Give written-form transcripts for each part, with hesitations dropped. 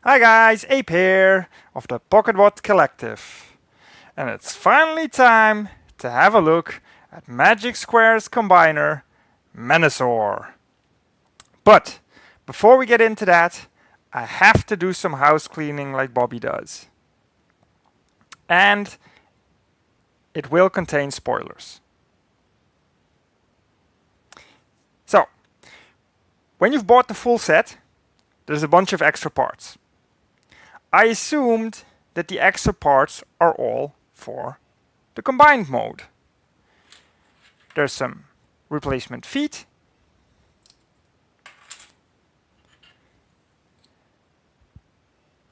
Hi guys, Ape here of the PocketBot Collective. And it's finally time to have a look at MagicSquare's combiner, Menasor. But before we get into that, I have to do some house cleaning like Bobby does. And it will contain spoilers. So, when you've bought the full set, there's a bunch of extra parts. I assumed that the extra parts are all for the combined mode. There's some replacement feet,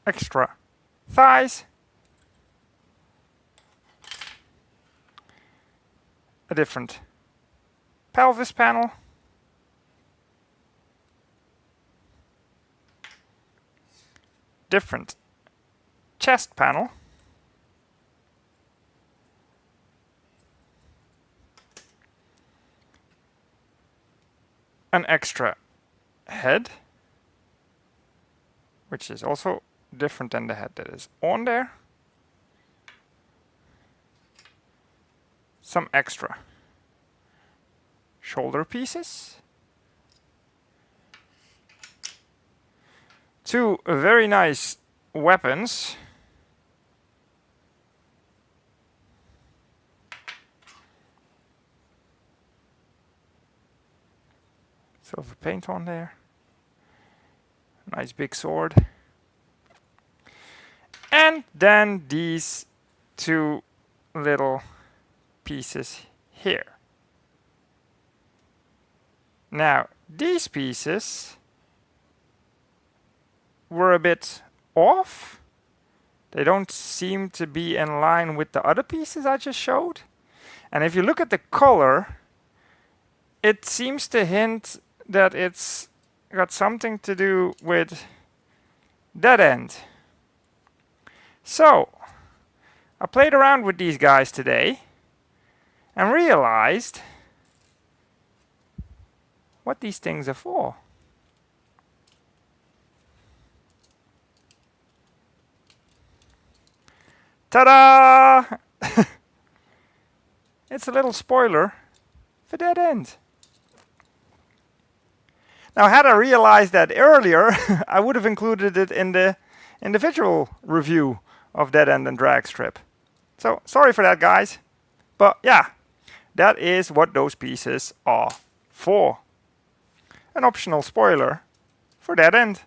extra thighs, a different pelvis panel, different chest panel, an extra head, which is also different than the head that is on there, some extra shoulder pieces, two very nice weapons, silver paint on there, nice big sword, and then these two little pieces here. Now these pieces were a bit off. They don't seem to be in line with the other pieces I just showed. And if you look at the color, it seems to hint that it's got something to do with that end. So I played around with these guys today and realized what these things are for. Ta-da! It's a little spoiler for that end. Now, had I realized that earlier, I would have included it in the individual review of Dead End and Drag Strip. So, sorry for that, guys. But yeah, that is what those pieces are for. An optional spoiler for Dead End.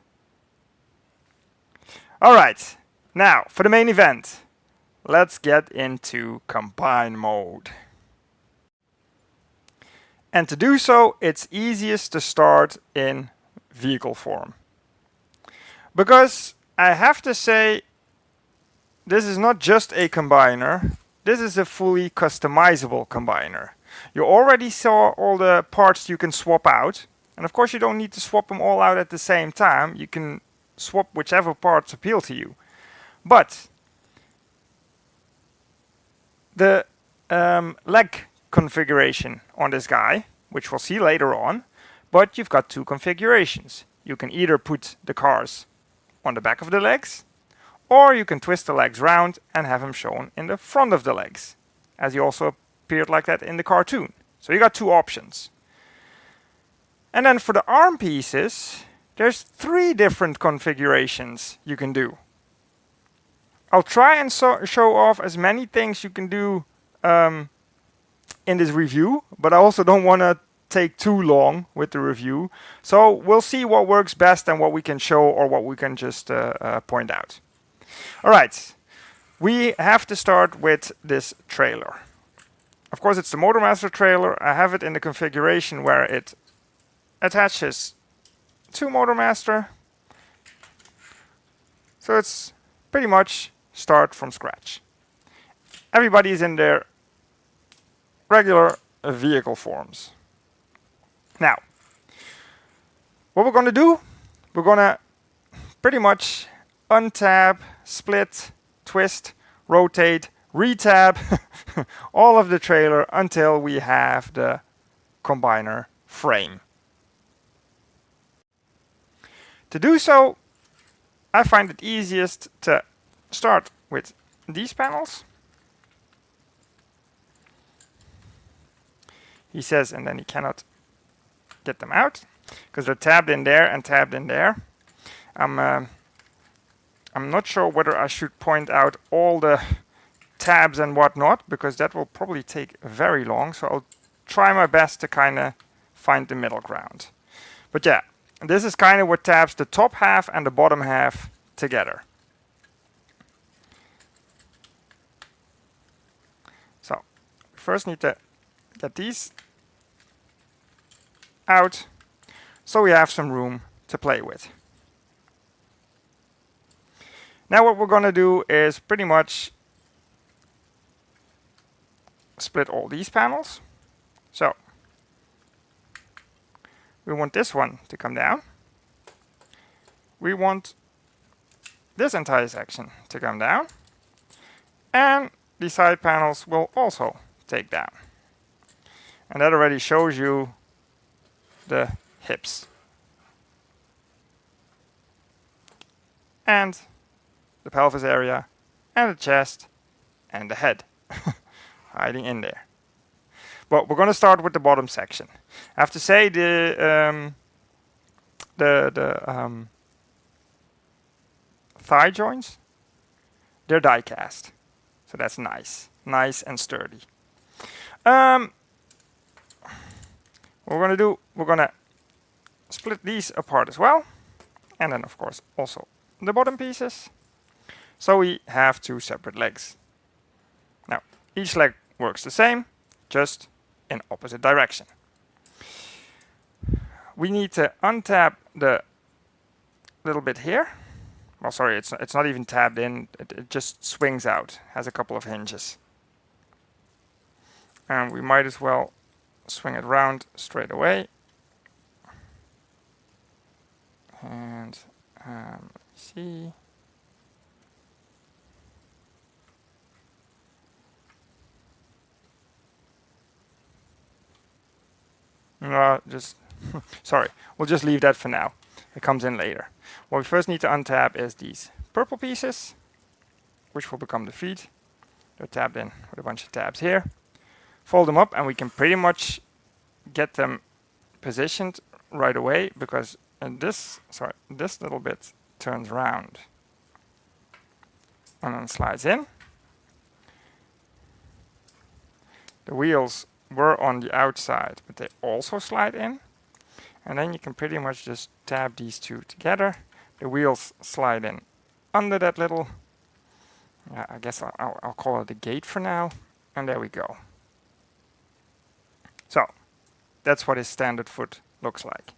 Alright, now for the main event. Let's get into combine mode. And to do so, it's easiest to start in vehicle form. Because I have to say, this is not just a combiner, this is a fully customizable combiner. You already saw all the parts you can swap out. And of course you don't need to swap them all out at the same time. You can swap whichever parts appeal to you. But the leg configuration on this guy, which we'll see later on, but you've got two configurations. You can either put the cars on the back of the legs, or you can twist the legs round and have them shown in the front of the legs, as he also appeared like that in the cartoon. So you got two options. And then for the arm pieces, there's three different configurations you can do. I'll try and show off as many things you can do in this review, but I also don't want to take too long with the review. So we'll see what works best and what we can show or what we can just point out. Alright, we have to start with this trailer. Of course, it's the Motormaster trailer. I have it in the configuration where it attaches to Motormaster. So it's pretty much start from scratch. Everybody is in their regular vehicle forms. Now, what we're going to do, we're going to pretty much untab, split, twist, rotate, retab all of the trailer until we have the combiner frame. To do so, I find it easiest to start with these panels. He says, and then he cannot get them out because they're tabbed in there and tabbed in there. I'm not sure whether I should point out all the tabs and whatnot, because that will probably take very long. So I'll try my best to kind of find the middle ground. But yeah, this is kind of what tabs the top half and the bottom half together. So we first need to get these out so we have some room to play with. Now what we're going to do is pretty much split all these panels. So we want this one to come down. We want this entire section to come down. And the side panels will also take down. And that already shows you the hips. And the pelvis area, and the chest, and the head hiding in there. But we're going to start with the bottom section. I have to say the thigh joints, they're die cast, so that's nice and sturdy. What we're going to do, we're going to split these apart as well, and then of course also the bottom pieces. So we have two separate legs. Now, each leg works the same, just in opposite direction. We need to untab the little bit here. Well, sorry, it's not even tabbed in. It just swings out, has a couple of hinges. And we might as well swing it round straight away. And let's see. No, just sorry, we'll just leave that for now. It comes in later. What we first need to untab is these purple pieces, which will become the feet. They're tabbed in with a bunch of tabs here. Fold them up and we can pretty much get them positioned right away, because this little bit turns round and then slides in. The wheels were on the outside, but they also slide in. And then you can pretty much just tab these two together. The wheels slide in under that little, I guess I'll call it a gate for now. And there we go. So that's what his standard foot looks like.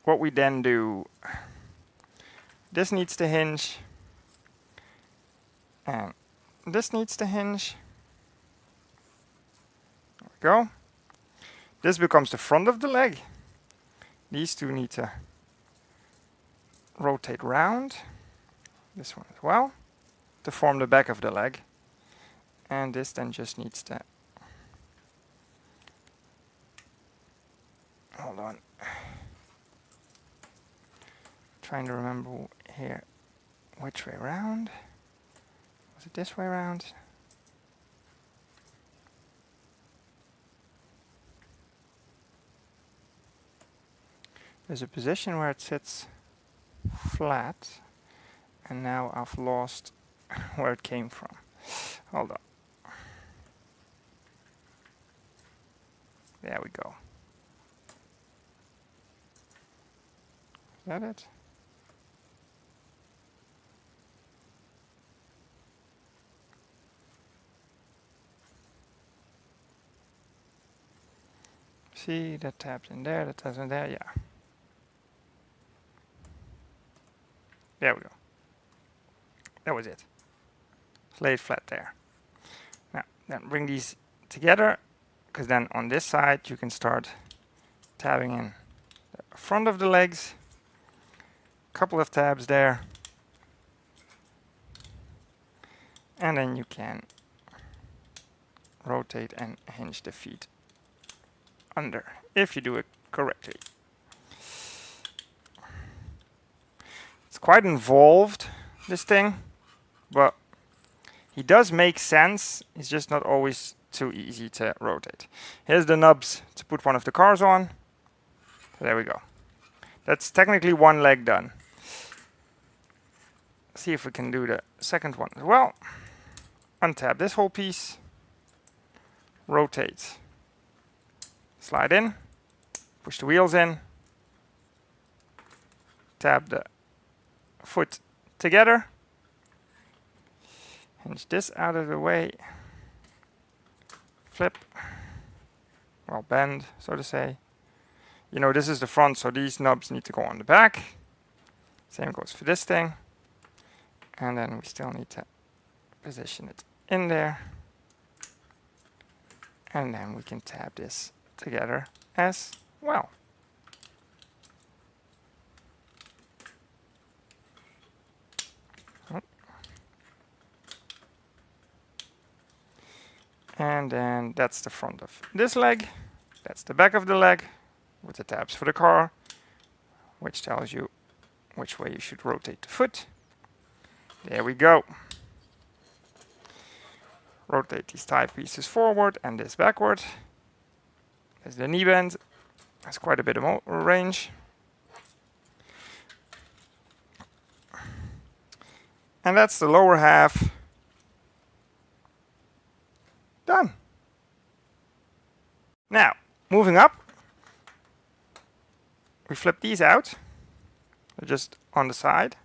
What we then do, this needs to hinge, and this needs to hinge. There we go. This becomes the front of the leg. These two need to rotate round. This one as well, to form the back of the leg. And this then just needs to, hold on, trying to remember here which way around. Was it this way around? There's a position where it sits flat, and now I've lost where it came from. Hold on. There we go. Is that it? See, that taps in there, that taps in there, yeah. There we go. That was it. Lay it flat there. Now, then bring these together, because then on this side you can start tabbing in the front of the legs. A couple of tabs there. And then you can rotate and hinge the feet under, if you do it correctly. quite involved, this thing, but he does make sense. He's just not always too easy to rotate. Here's the nubs to put one of the cars on. There we go. That's technically one leg done. See if we can do the second one as well. Untab this whole piece. Rotate. Slide in. Push the wheels in. Tab the foot together. Hinge this out of the way. Flip. Well, bend, so to say. You know, this is the front, so these knobs need to go on the back. Same goes for this thing. And then we still need to position it in there. And then we can tab this together as well. And then that's the front of this leg. That's the back of the leg with the tabs for the car, which tells you which way you should rotate the foot. There we go. Rotate these tie pieces forward and this backward. There's the knee bend. That's quite a bit of range. And that's the lower half done. Now, moving up, we flip these out. They're just on the side.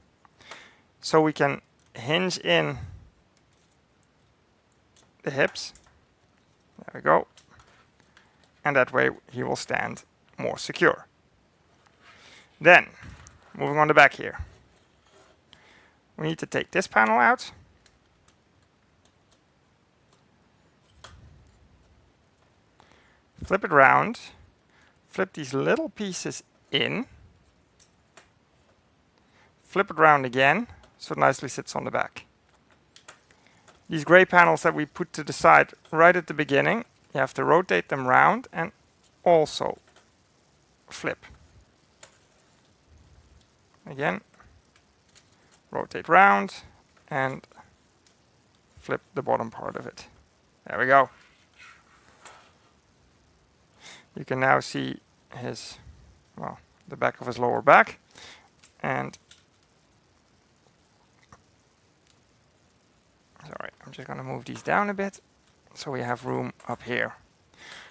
So we can hinge in the hips. There we go. And that way he will stand more secure. Then, moving on the back here. We need to take this panel out. Flip it round. Flip these little pieces in. Flip it round again, so it nicely sits on the back. These gray panels that we put to the side right at the beginning, you have to rotate them round and also flip. Again, rotate round and flip the bottom part of it. There we go. You can now see his, well, the back of his lower back. And sorry, I'm just going to move these down a bit so we have room up here.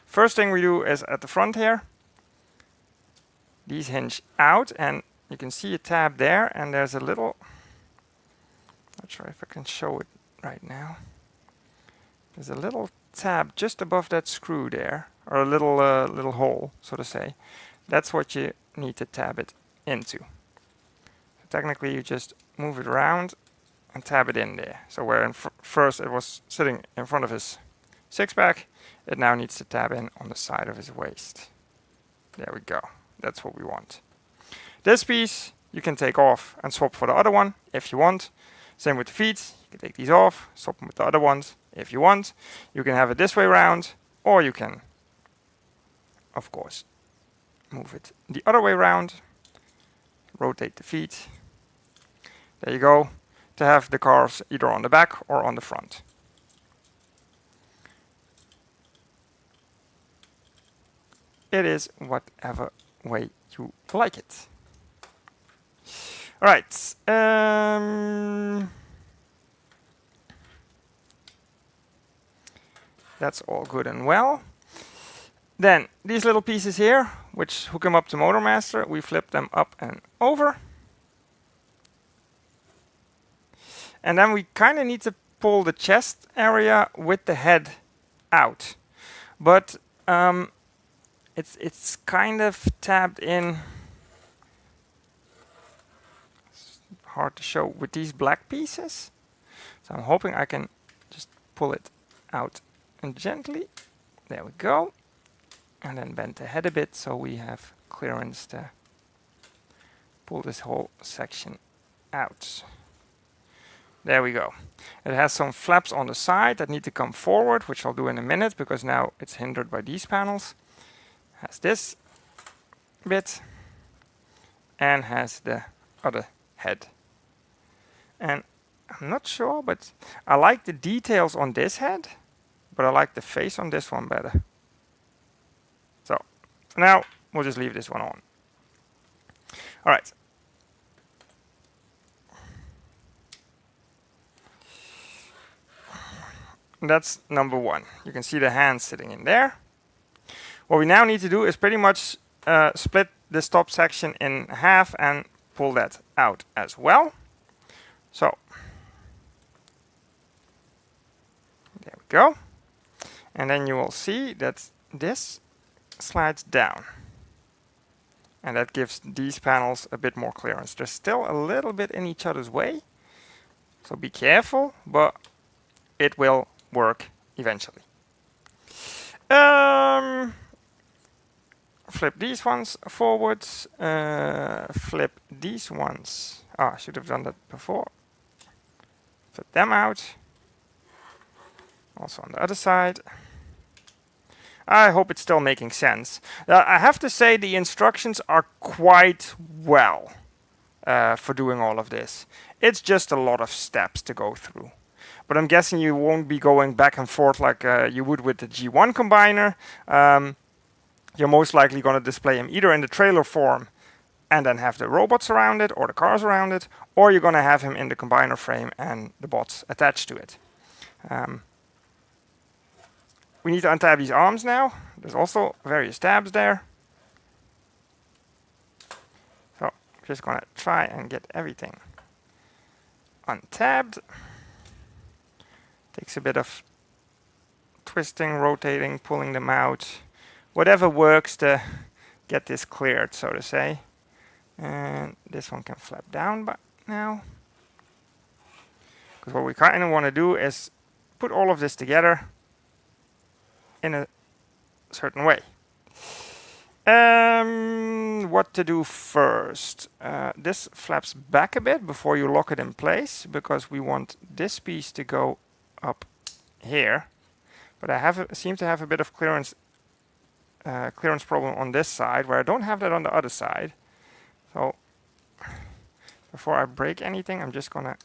First thing we do is at the front here. These hinge out and you can see a tab there, and there's a little, not sure if I can show it right now. There's a little tab just above that screw there, or a little little hole, so to say. That's what you need to tab it into. So technically, you just move it around and tab it in there. So where first it was sitting in front of his six-pack, it now needs to tab in on the side of his waist. There we go. That's what we want. This piece you can take off and swap for the other one if you want. Same with the feet. You can take these off, swap them with the other ones if you want. You can have it this way around, or you can, of course, move it the other way around. Rotate the feet. There you go. To have the cars either on the back or on the front. It is whatever way you like it. All right. That's all good and well. Then these little pieces here, which hook them up to Motormaster, we flip them up and over. And then we kind of need to pull the chest area with the head out. But it's kind of tabbed in. It's hard to show with these black pieces. So I'm hoping I can just pull it out and gently. There we go. And then bend the head a bit so we have clearance to pull this whole section out. There we go. It has some flaps on the side that need to come forward, which I'll do in a minute because now it's hindered by these panels. Has this bit and has the other head And I'm not sure, but I like the details on this head, but I like the face on this one better. So for now, we'll just leave this one on. All right. That's number one. You can see the hand sitting in there. What we now need to do is pretty much split this top section in half and pull that out as well. So there we go. And then you will see that this slides down. And that gives these panels a bit more clearance. They're still a little bit in each other's way, so be careful, but it will work eventually. Flip these ones forwards, flip these ones. I should have done that before. Flip them out. Also on the other side. I hope it's still making sense. I have to say the instructions are quite well for doing all of this. It's just a lot of steps to go through. But I'm guessing you won't be going back and forth like you would with the G1 combiner. You're most likely going to display him either in the trailer form and then have the robots around it or the cars around it, or you're going to have him in the combiner frame and the bots attached to it. We need to untab these arms now. There's also various tabs there. So I'm just going to try and get everything untabbed. Takes a bit of twisting, rotating, pulling them out. Whatever works to get this cleared, so to say. And this one can flap down now. Because what we kind of want to do is put all of this together in a certain way. What to do first? This flaps back a bit before you lock it in place, because we want this piece to go up here. But I seem to have a bit of clearance problem on this side, where I don't have that on the other side. So before I break anything, I'm just gonna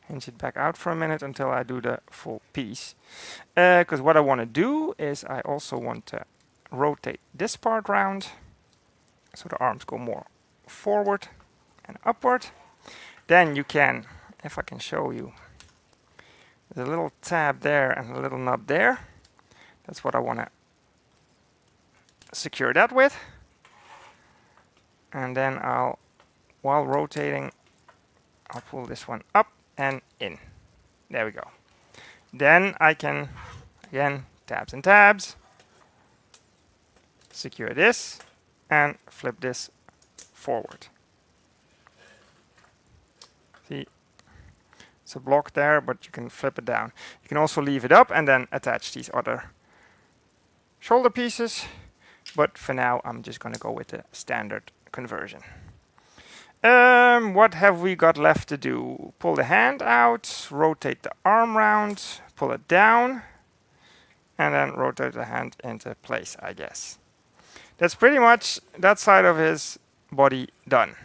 hinge it back out for a minute until I do the full piece. Because what I want to do is I also want to rotate this part round so the arms go more forward and upward. Then you can, if I can show you, there's a little tab there and a little nub there. That's what I want to secure that with. And then while rotating, I'll pull this one up and in. There we go. Then I can, again, tabs and tabs, secure this and flip this forward. See, it's a block there, but you can flip it down. You can also leave it up and then attach these other shoulder pieces. But for now, I'm just going to go with the standard conversion. What have we got left to do? Pull the hand out, rotate the arm round, pull it down, and then rotate the hand into place, I guess. That's pretty much that side of his body done.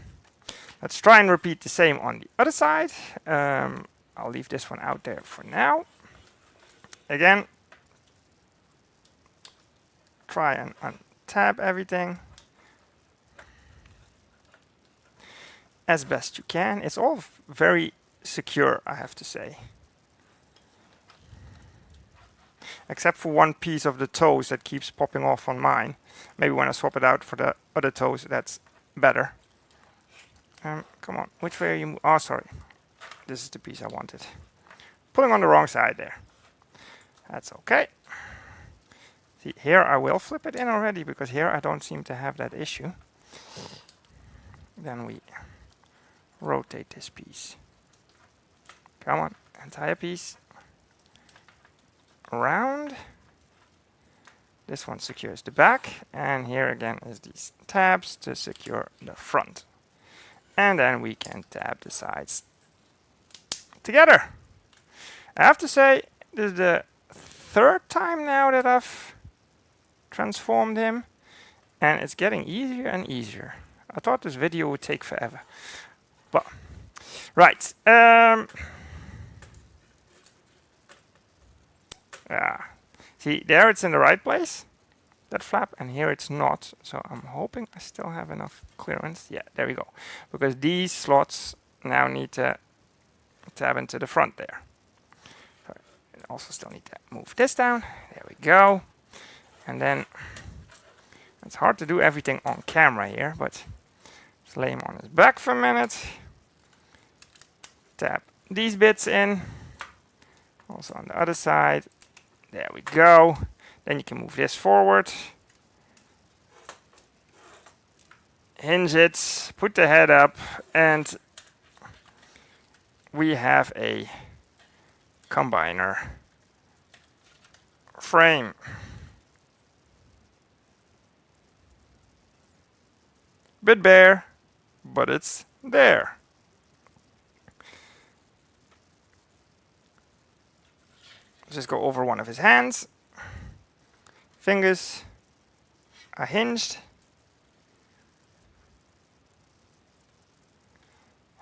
Let's try and repeat the same on the other side. I'll leave this one out there for now. Again, try and untab everything as best you can. It's all very secure, I have to say. Except for one piece of the toes that keeps popping off on mine. Maybe when I swap it out for the other toes, that's better. Come on, which way are you? Oh, sorry. This is the piece I wanted. Pulling on the wrong side there. That's okay. See, here I will flip it in already, because here I don't seem to have that issue. Then we rotate this piece. Come on, entire piece around. This one secures the back, and here again is these tabs to secure the front. And then we can tab the sides together. I have to say, this is the third time now that I've transformed him, And it's getting easier and easier. I thought this video would take forever. But, right. See, there it's in the right place, that flap, and here it's not. So I'm hoping I still have enough clearance. Yeah, there we go. Because these slots now need to tab into the front there. So I also still need to move this down. There we go. And then it's hard to do everything on camera here, but let's lay him on his back for a minute. Tap these bits in. Also on the other side. There we go. Then you can move this forward. Hinge it, put the head up, and we have a combiner frame. Bit bare, but it's there. Just go over one of his hands. Fingers are hinged.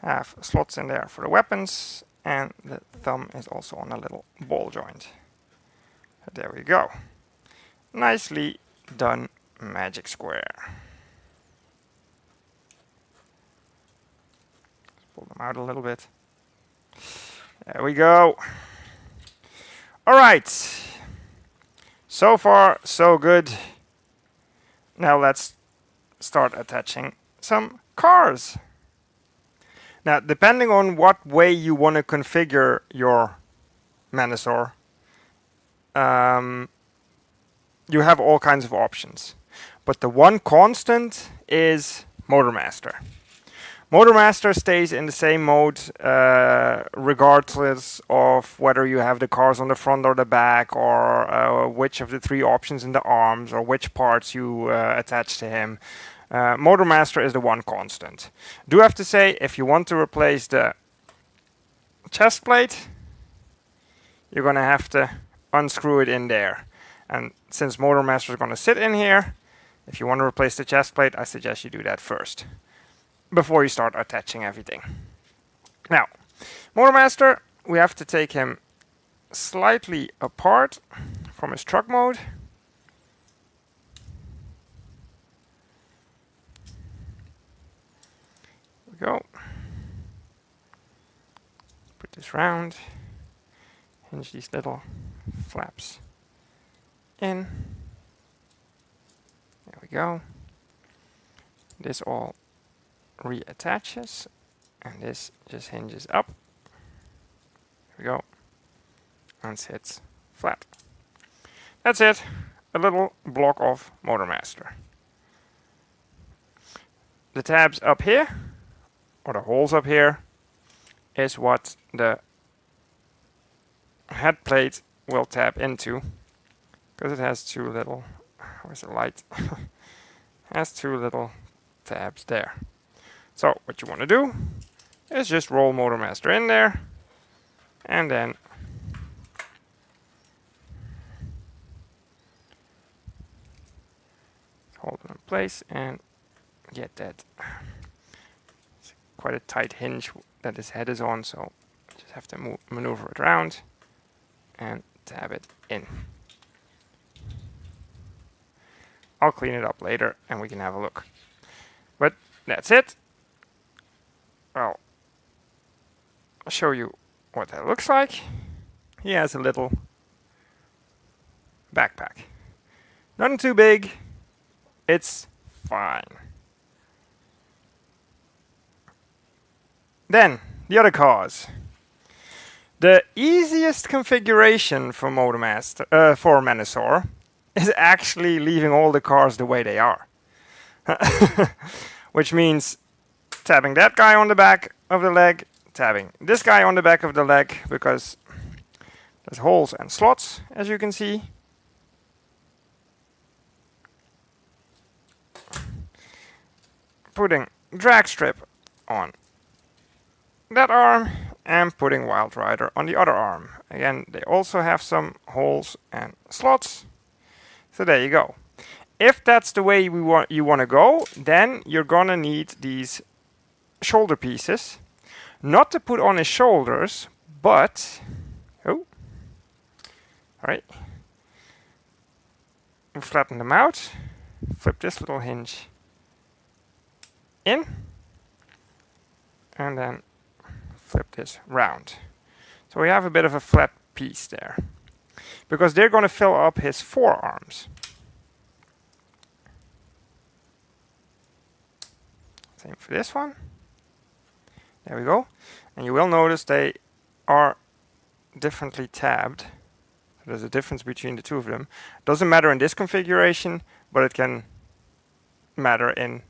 Have slots in there for the weapons, and the thumb is also on a little ball joint. So there we go. Nicely done, MagicSquare. Pull them out a little bit. There we go. Alright. So far, so good. Now let's start attaching some cars. Now, depending on what way you want to configure your Menasor, you have all kinds of options. But the one constant is Motormaster. Motormaster stays in the same mode regardless of whether you have the cars on the front or the back, or which of the three options in the arms, or which parts you attach to him. Motormaster is the one constant. Do have to say, if you want to replace the chest plate, you're going to have to unscrew it in there. And since Motormaster is going to sit in here, if you want to replace the chest plate, I suggest you do that first, before you start attaching everything. Now, Motormaster, we have to take him slightly apart from his truck mode. There we go. Put this round. Hinge these little flaps in. There we go. This all reattaches, and this just hinges up. There we go. And sits flat. That's it. A little block of Motormaster. The tabs up here, or the holes up here, is what the head plate will tap into, because it has two little, where's the light? Has two little tabs there. So what you want to do is just roll Motormaster in there, and then hold it in place and get that. It's quite a tight hinge that his head is on, so just have to maneuver it around and tab it in. I'll clean it up later and we can have a look. But that's it. Well, I'll show you what that looks like. He has a little backpack. Nothing too big. It's fine. Then, the other cars. The easiest configuration for Motormaster, for Menasor, is actually leaving all the cars the way they are. Which means tabbing that guy on the back of the leg, tabbing this guy on the back of the leg, because there's holes and slots, as you can see. Putting drag strip on that arm, and putting Wild Rider on the other arm. Again, they also have some holes and slots. So there you go. If that's the way you want to go, then you're gonna need these shoulder pieces, not to put on his shoulders, but all right, we'll flatten them out, flip this little hinge in, and then flip this round. So we have a bit of a flat piece there, because they're going to fill up his forearms. Same for this one. There we go. And you will notice they are differently tabbed. There's a difference between the two of them. Doesn't matter in this configuration, but it can matter in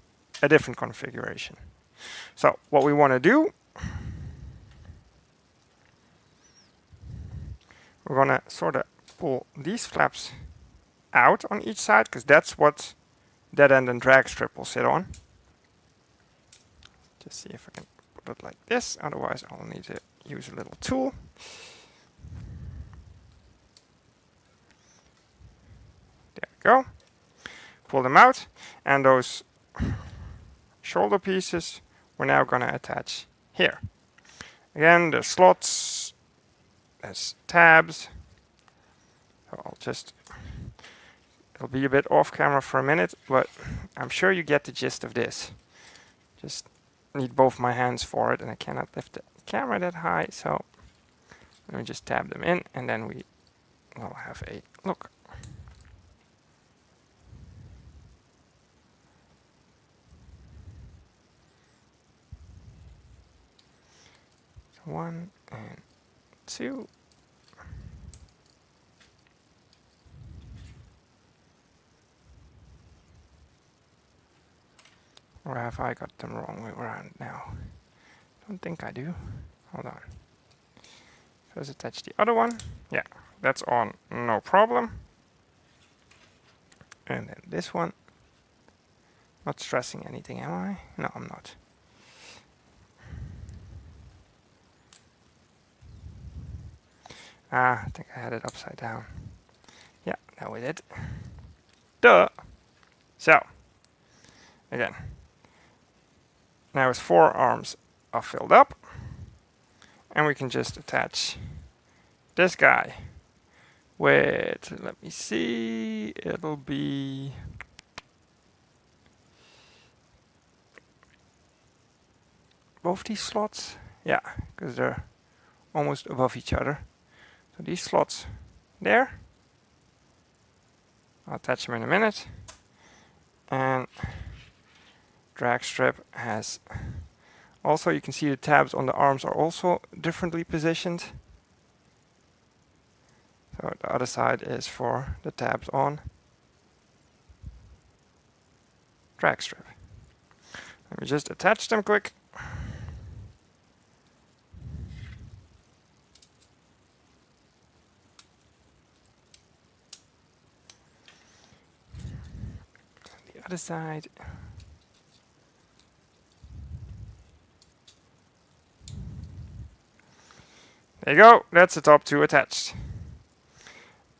a different configuration. So what we want to do, we're going to sort of pull these flaps out on each side, because that's what dead end and drag strip will sit on. Just see if I can put it like this, otherwise I'll need to use a little tool. There we go. Pull them out, and those shoulder pieces we're now going to attach here. Again, there's slots, there's tabs. So it'll be a bit off camera for a minute, but I'm sure you get the gist of this. Just need both my hands for it, and I cannot lift the camera that high, so let me just tab them in, and then we will have a look. So 1 and 2. Or have I got them wrong way around now? Don't think I do. Hold on. First attach the other one. Yeah, that's on, no problem. And then this one. Not stressing anything, am I? No, I'm not. I think I had it upside down. Yeah, now we did. Duh! So, again. Now his forearms are filled up, and we can just attach this guy with, let me see, it'll be both these slots, yeah, because they're almost above each other. So these slots there, I'll attach them in a minute, and drag strip has also, you can see the tabs on the arms are also differently positioned. So the other side is for the tabs on drag strip. Let me just attach them quick. The other side. There you go, that's the top two attached.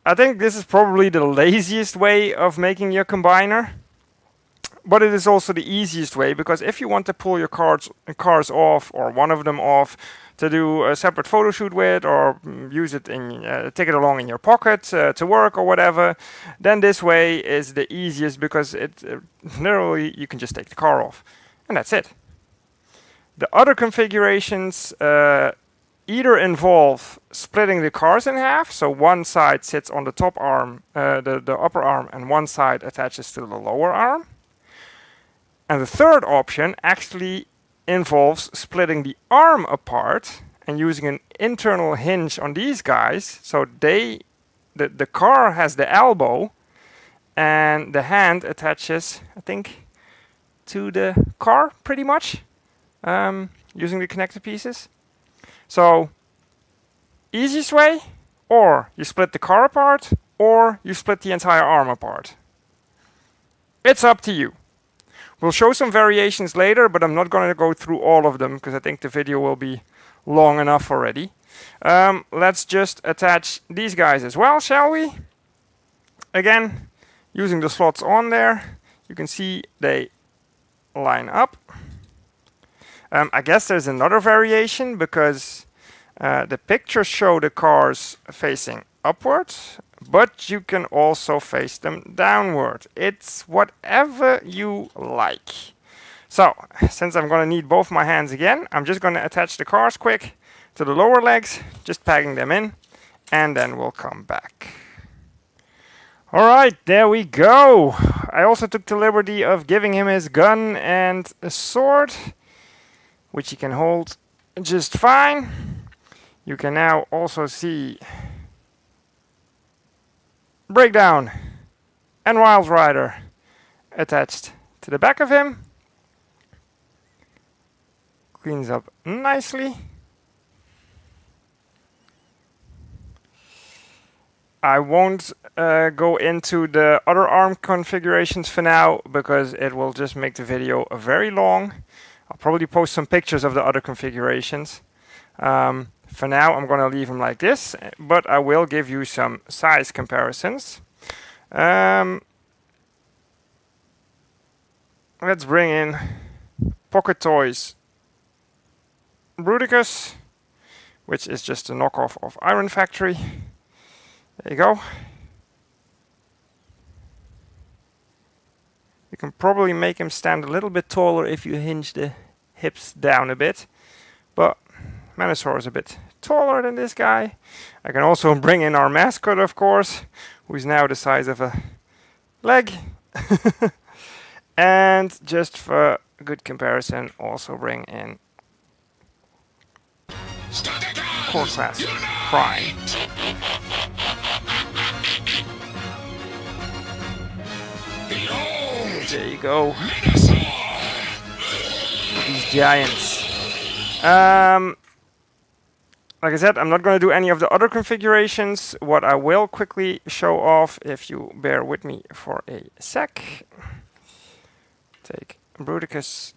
I think this is probably the laziest way of making your combiner, but it is also the easiest way, because if you want to pull your cars off, or one of them off, to do a separate photo shoot with, or use it in, take it along in your pocket to work or whatever, then this way is the easiest, because it literally you can just take the car off, and that's it. The other configurations either involve splitting the cars in half, so one side sits on the top arm, the upper arm, and one side attaches to the lower arm. And the third option actually involves splitting the arm apart and using an internal hinge on these guys, so the car has the elbow and the hand attaches, I think, to the car pretty much, using the connector pieces. So, easiest way, or you split the car apart, or you split the entire arm apart. It's up to you. We'll show some variations later, but I'm not going to go through all of them, because I think the video will be long enough already. Let's just attach these guys as well, shall we? Again, using the slots on there, you can see they line up. I guess there's another variation because the pictures show the cars facing upwards, but you can also face them downward. It's whatever you like. So, since I'm going to need both my hands again, I'm just going to attach the cars quick to the lower legs, just pegging them in, and then we'll come back. Alright, there we go. I also took the liberty of giving him his gun and a sword, which he can hold just fine. You can now also see Breakdown and Wild Rider attached to the back of him. Cleans up nicely. I won't go into the other arm configurations for now because it will just make the video very long. I'll probably post some pictures of the other configurations. For now I'm going to leave them like this, but I will give you some size comparisons. Let's bring in Pocket Toys Bruticus, which is just a knockoff of Iron Factory. There you go. You can probably make him stand a little bit taller if you hinge the hips down a bit, but Menasor is a bit taller than this guy. I can also bring in our mascot, of course, who is now the size of a leg. And just for good comparison, also bring in Core Class Prime. There you go. These giants. Like I said, I'm not going to do any of the other configurations. What I will quickly show off, if you bear with me for a sec. Take Bruticus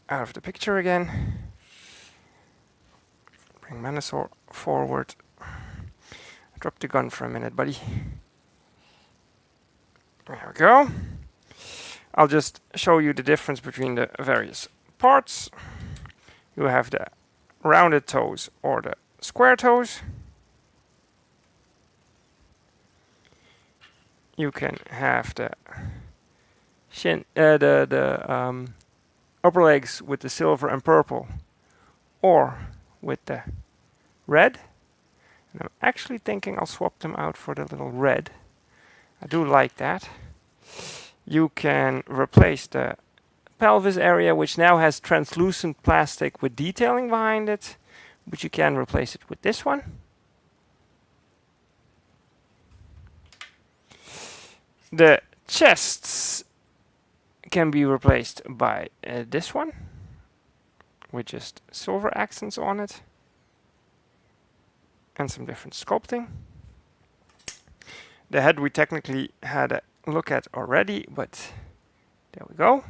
out of the picture again. Bring Menasor forward. Drop the gun for a minute, buddy. There we go. I'll just show you the difference between the various parts. You have the rounded toes or the square toes. You can have the upper legs with the silver and purple, or with the red. And I'm actually thinking I'll swap them out for the little red. I do like that. You can replace the pelvis area, which now has translucent plastic with detailing behind it, but you can replace it with this one. The chests can be replaced by this one, with just silver accents on it, and some different sculpting. The head we technically had a look at already, but there we go.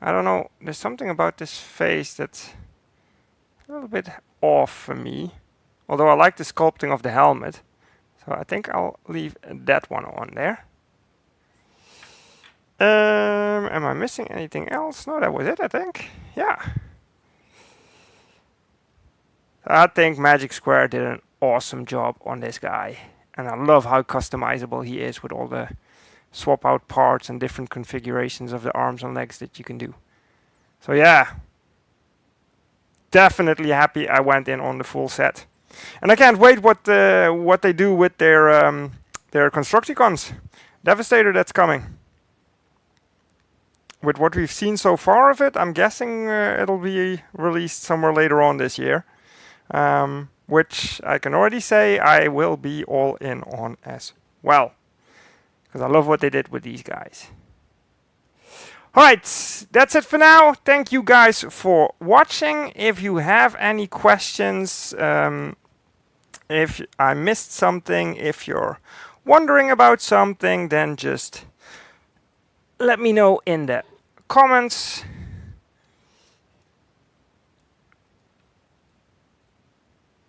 I don't know, there's something about this face that's a little bit off for me, although I like the sculpting of the helmet, so I think I'll leave that one on there. Am I missing anything else? No, that was it, I think. Yeah. I think MagicSquare did an awesome job on this guy. And I love how customizable he is with all the swap out parts and different configurations of the arms and legs that you can do. So yeah, definitely happy I went in on the full set. And I can't wait what they do with their Constructicons. Devastator that's coming. With what we've seen so far of it, I'm guessing it'll be released somewhere later on this year. Which I can already say I will be all in on as well. Because I love what they did with these guys. Alright, that's it for now. Thank you guys for watching. If you have any questions, if I missed something, if you're wondering about something, then just let me know in the comments.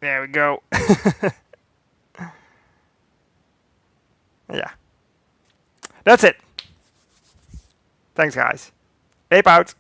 There we go. Yeah. That's it. Thanks, guys. Ape out.